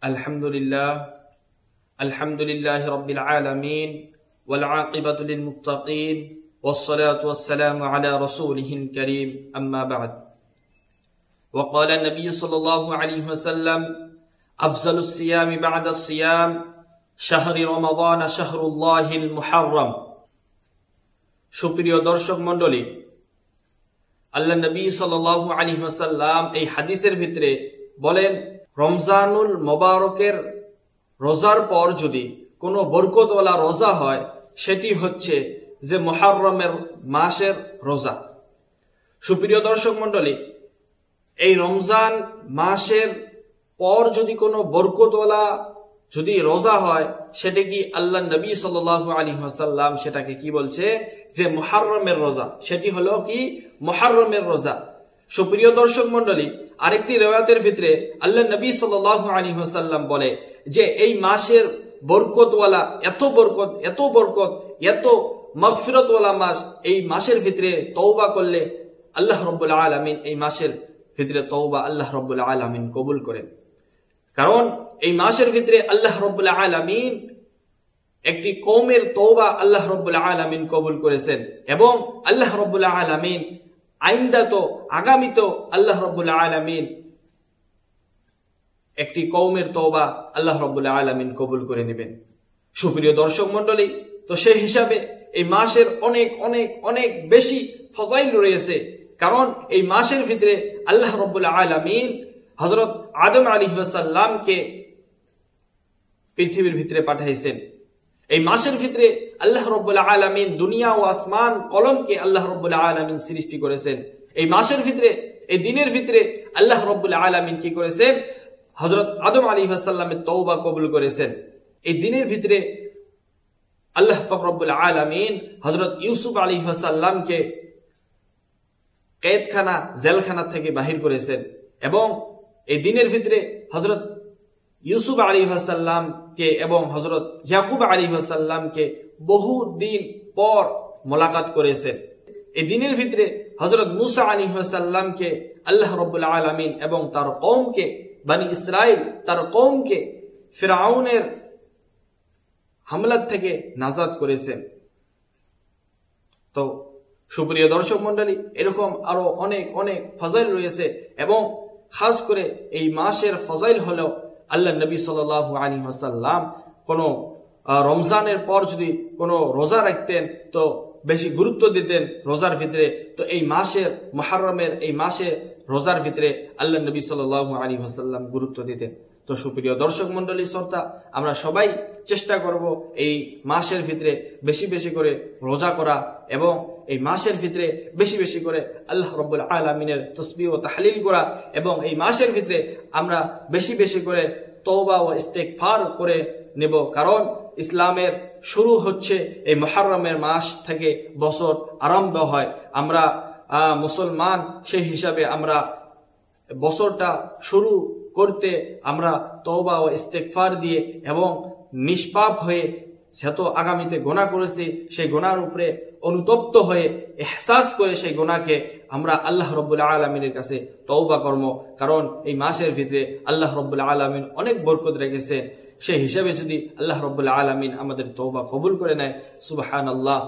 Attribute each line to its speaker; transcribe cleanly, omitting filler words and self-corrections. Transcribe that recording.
Speaker 1: Alhamdulillah Rabbil Alameen wal aqibatu lil muttaqin wassalatu wassalamu ala rasulihil kareem amma ba'd. Wa qala an-nabiy sallallahu alayhi wa sallam afdalus siyami ba'da as-siyam shahri Ramadan shahrullahil muharram. সুপ্রিয় দর্শক মণ্ডলী, আল্লাহ নবী সাল্লাল্লাহু আলাইহি ওয়াসাল্লাম এই হাদিসের ভিতরে বলেন, রমজানুল মোবারকের রোজার পর যদি কোনো বরকতওয়ালা রোজা হয় সেটি হচ্ছে যে মুহররমের মাসের রোজা। সুপ্রিয় দর্শক মণ্ডলী, এই রমজান মাসের পর যদি কোনো বরকতওয়ালা যদি রোজা হয় সেটা কি আল্লাহ নবী সাল্লাল্লাহু আলাইহি ওয়াসাল্লাম সেটাকে কি বলছে? যে মুহররমের রোজা। সেটি হলো কি? মুহররমের রোজা। সুপ্রিয় দর্শক মণ্ডলী, আরেকটি riwayতের ভিতরে আল্লাহ নবী সাল্লাল্লাহু আলাইহি ওয়াসাল্লাম বলে যে এই মাসের বরকতওয়ালা, এত বরকত, এত মাগফিরাতওয়ালা মাস, এই মাসের ভিতরে তওবা করলে আল্লাহ রাব্বুল আলামিন এই মাসের ভিতরে তওবা আল্লাহ রাব্বুল আলামিন কবুল করেন। কারণ এই মাসের ভিতরে আল্লাহ রাব্বুল আলামিন একটি কওমের তওবা আল্লাহ রাব্বুল আলামিন কবুল করেছেন এবং আল্লাহ রাব্বুল আলামিন আগামীতে আল্লাহ রাব্বুল আলামিন একটি কওমের তওবা আল্লাহ রাব্বুল আলামিন কবুল করে নেবেন। সুপ্রিয় দর্শক মণ্ডলী, তো সেই হিসাবে এই মাসের অনেক অনেক অনেক বেশি ফজাইল রয়েছে। কারণ এই মাসের ভিতরে আল্লাহ রাব্বুল আলামিন হযরত আদম আলাইহিস সালামকে পৃথিবীর ভিতরে পাঠাইছেন। এই মাসের ভিতরে আল্লাহ রাব্বুল আলামিন দুনিয়া ও আসমান কলমকে আল্লাহ রাব্বুল আলামিন সৃষ্টি করেছেন। এই মাসের ভিতরে, এই দিনের ভিতরে আল্লাহ রাব্বুল আলামিন কি করেছেন? হযরত আদম আলাইহিস সালামের তওবা কবুল করেছেন। এই দিনের ভিতরে আল্লাহ পাক রব্বুল আলামিন হযরত ইউসুফ আলাইহিস সালামকে কয়েদখানা, জেলখানা থেকে বাহির করেছেন এবং এই দিনের ভিতরে হযরত ইউসুফ আলাইহিস সালামকে এবং হযরত ইয়াকুব আলাইহিস সালামকে বহু দিন পর মোলাকাত করেছেন। এই দিনের ভিতরে হযরত মুসা আলাইহিস সালামকে আল্লাহ রাব্বুল আলামিন এবং তার কওমকে, বনি ইসরাইল, তার কওমকে ফিরআউনের হামলা থেকে নাজাত করেছেন। তো সুপ্রিয় দর্শক মণ্ডলী, এরকম আরো অনেক অনেক ফজাইল রয়েছে এবং খাস করে এই মাসের ফজাইল হলো আল্লাহ নবী সাল্লাল্লাহু আলাইহি ওয়াসাল্লাম কোন রমজানের পর যদি কোনো রোজা রাখতেন তো বেশি গুরুত্ব দিতেন রোজার ভিতরে। তো এই মাসের মুহররমের এই মাসে রোজার ভিতরে আল্লাহ নবী সাল্লাল্লাহু আলাইহি ওয়াসাল্লাম গুরুত্ব দিতেন। তো সুপ্রিয় দর্শক মণ্ডলী শ্রোতা, আমরা সবাই চেষ্টা করব এই মাসের ভিতরে বেশি বেশি করে রোজা করা এবং এই মাসের ভিতরে বেশি বেশি করে আল্লাহ রাব্বুল আলামিনের তাসবিহ ও তাহলিল করা এবং এই মাসের ভিতরে আমরা বেশি বেশি করে তওবা ও ইস্তেগফার করে নেব। কারণ ইসলামের শুরু হচ্ছে এই মুহররমের মাস থেকে, বছর আরম্ভ হয়। আমরা মুসলমান, সেই হিসাবে আমরা বছরটা শুরু করতে আমরা তওবা ও ইস্তেগফার দিয়ে এবং নিষ্পাপ হয়ে যত আগামীতে গুনাহ করেছি সেই গুনাহর উপরে অনুতপ্ত হয়ে ইহসাস করে সেই গুনাহকে আমরা আল্লাহ রাব্বুল আলামিনের কাছে তওবা করব। কারণ এই মাসের ভিতরে আল্লাহ রাব্বুল আলামিন অনেক বরকত রেখেছে। সেই হিসাবে যদি আল্লাহ রাব্বুল আলামিন আমাদের তওবা কবুল করে নেয়, সুবহানাল্লাহ।